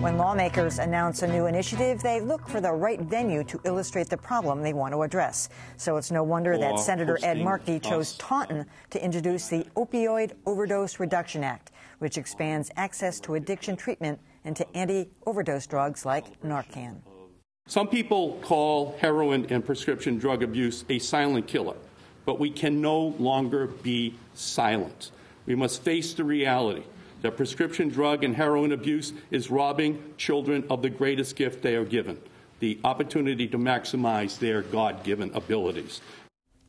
When lawmakers announce a new initiative, they look for the right venue to illustrate the problem they want to address. So it's no wonder that Senator Ed Markey chose Taunton to introduce the Opioid Overdose Reduction Act, which expands access to addiction treatment into anti-overdose drugs like Narcan. Some people call heroin and prescription drug abuse a silent killer, but we can no longer be silent. We must face the reality that prescription drug and heroin abuse is robbing children of the greatest gift they are given, the opportunity to maximize their God-given abilities.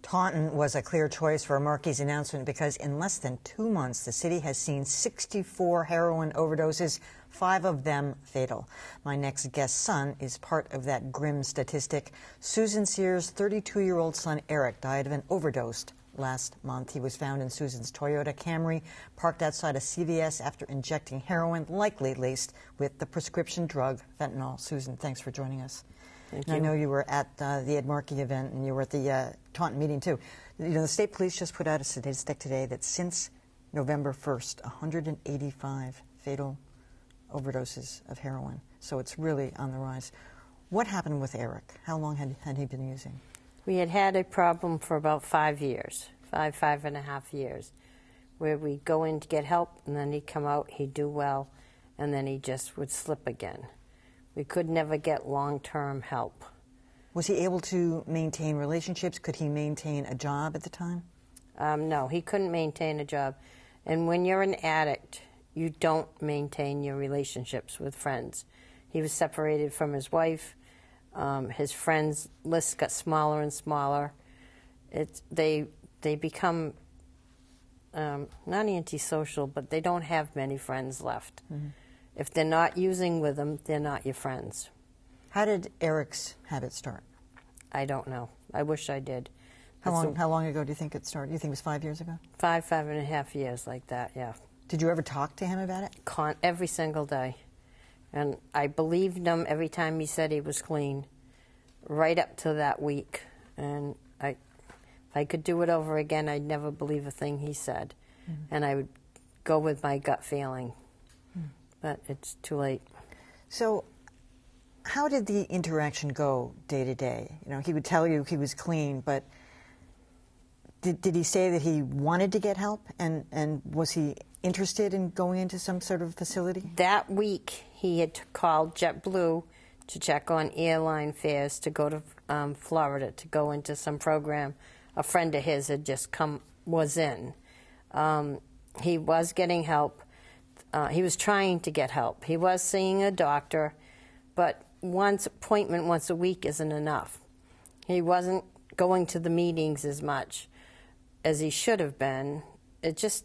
Taunton was a clear choice for Markey's announcement because in less than 2 months, the city has seen 64 heroin overdoses, 5 of them fatal. My next guest's son is part of that grim statistic. Susan Sears' 32-year-old son, Eric, died of an overdose last month. He was found in Susan's Toyota Camry, parked outside a CVS after injecting heroin, likely laced with the prescription drug fentanyl. Susan, thanks for joining us. Thank you. I know you were at the Ed Markey event, and you were at the Taunton meeting, too. You know, the state police just put out a statistic today that since November 1st, 185 fatal overdoses of heroin. So it's really on the rise. What happened with Eric? How long had he been using? We had a problem for about 5 years, five and a half years, where we'd go in to get help, and then he'd come out, he'd do well, and then he just would slip again. We could never get long-term help. Was he able to maintain relationships? Could he maintain a job at the time? No, he couldn't maintain a job. And when you're an addict, you don't maintain your relationships with friends. He was separated from his wife. His friends' list got smaller and smaller. They become not antisocial, but they don't have many friends left. Mm-hmm. If they're not using with them, they're not your friends. How did Eric's habit start? I don't know. I wish I did. How long ago do you think it started? You think it was 5 years ago? 5.5 years, like that, yeah. Did you ever talk to him about it? Every single day. And I believed him every time he said he was clean, right up to that week. And if I could do it over again, I'd never believe a thing he said. Mm-hmm. And I would go with my gut feeling. Mm-hmm. But it's too late. So how did the interaction go day to day? You know, he would tell you he was clean, but did he say that he wanted to get help? And was he interested in going into some sort of facility? That week, he had called JetBlue to check on airline fares to go to Florida to go into some program. A friend of his had just was in. He was getting help. He was trying to get help. He was seeing a doctor, but appointment once a week isn't enough. He wasn't going to the meetings as much as he should have been. It just,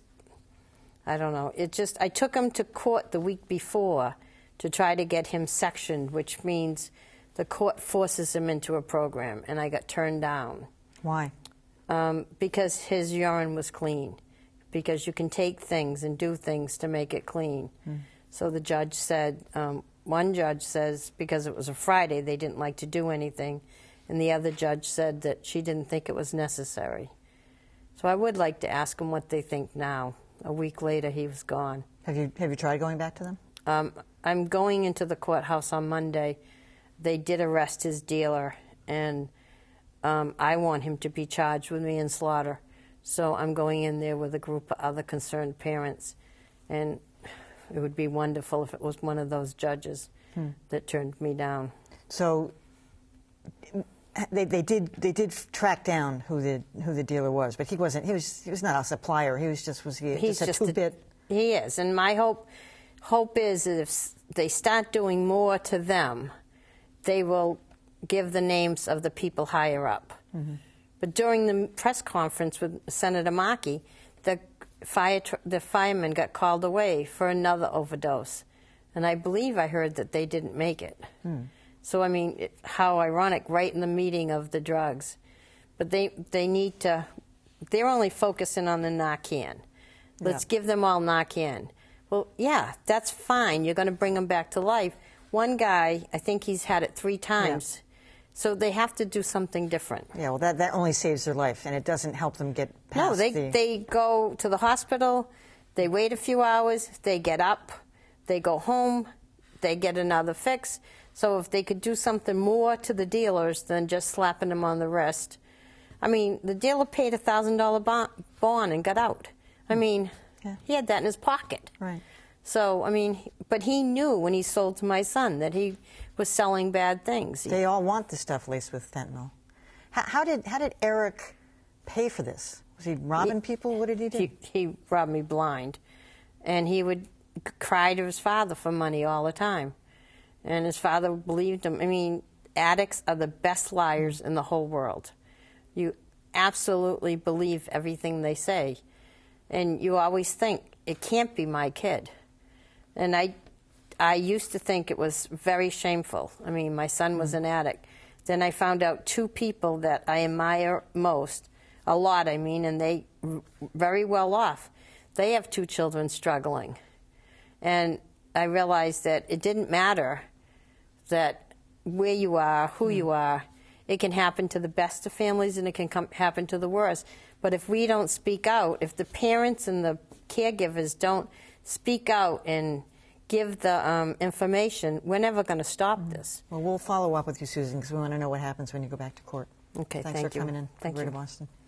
I don't know. I took him to court the week before to try to get him sectioned, which means the court forces him into a program, and I got turned down. Why? Because his urine was clean. Because you can take things and do things to make it clean. Mm. So the judge said, one judge says because it was a Friday, they didn't like to do anything, and the other judge said that she didn't think it was necessary. So I would like to ask them what they think now. A week later, he was gone. Have you tried going back to them? I'm going into the courthouse on Monday. They did arrest his dealer, and I want him to be charged with manslaughter. So I'm going in there with a group of other concerned parents, and it would be wonderful if it was one of those judges that turned me down. So they did track down who the dealer was, but he wasn't. He was not a supplier. He's just a two-bit. He is, and my hope is that if they start doing more to them, they will give the names of the people higher up. Mm-hmm. But during the press conference with Senator Markey, the fireman got called away for another overdose. And I believe I heard that they didn't make it. Hmm. So, I mean, how ironic, right in the meeting of the drugs. But they need to, they're only focusing on the Narcan. Let's give them all Narcan. Well, yeah, that's fine. You're going to bring them back to life. One guy, I think he's had it 3 times. Yeah. So they have to do something different. Yeah, well, that only saves their life, and it doesn't help them get past they go to the hospital, they wait a few hours, they get up, they go home, they get another fix. So if they could do something more to the dealers than just slapping them on the wrist. I mean, the dealer paid a $1,000 bond and got out. I mean, he had that in his pocket. Right. So, I mean, but he knew when he sold to my son that he was selling bad things. They all want the stuff laced with fentanyl. How did Eric pay for this? Was he robbing people? What did he do? He robbed me blind. And he would cry to his father for money all the time. And his father believed him. I mean, addicts are the best liars in the whole world. You absolutely believe everything they say. And you always think, it can't be my kid. And I used to think it was very shameful. I mean, my son was an addict. Then I found out 2 people that I admire most, a lot, I mean, and they very well off. They have 2 children struggling. And I realized that it didn't matter that where you are, who you are. It can happen to the best of families and it can happen to the worst. But if we don't speak out, if the parents and the caregivers don't speak out and give the information, we're never going to stop this. Well, we'll follow up with you, Susan, because we want to know what happens when you go back to court. Okay, Thanks thank for you. coming in. Thank Over you. to Boston.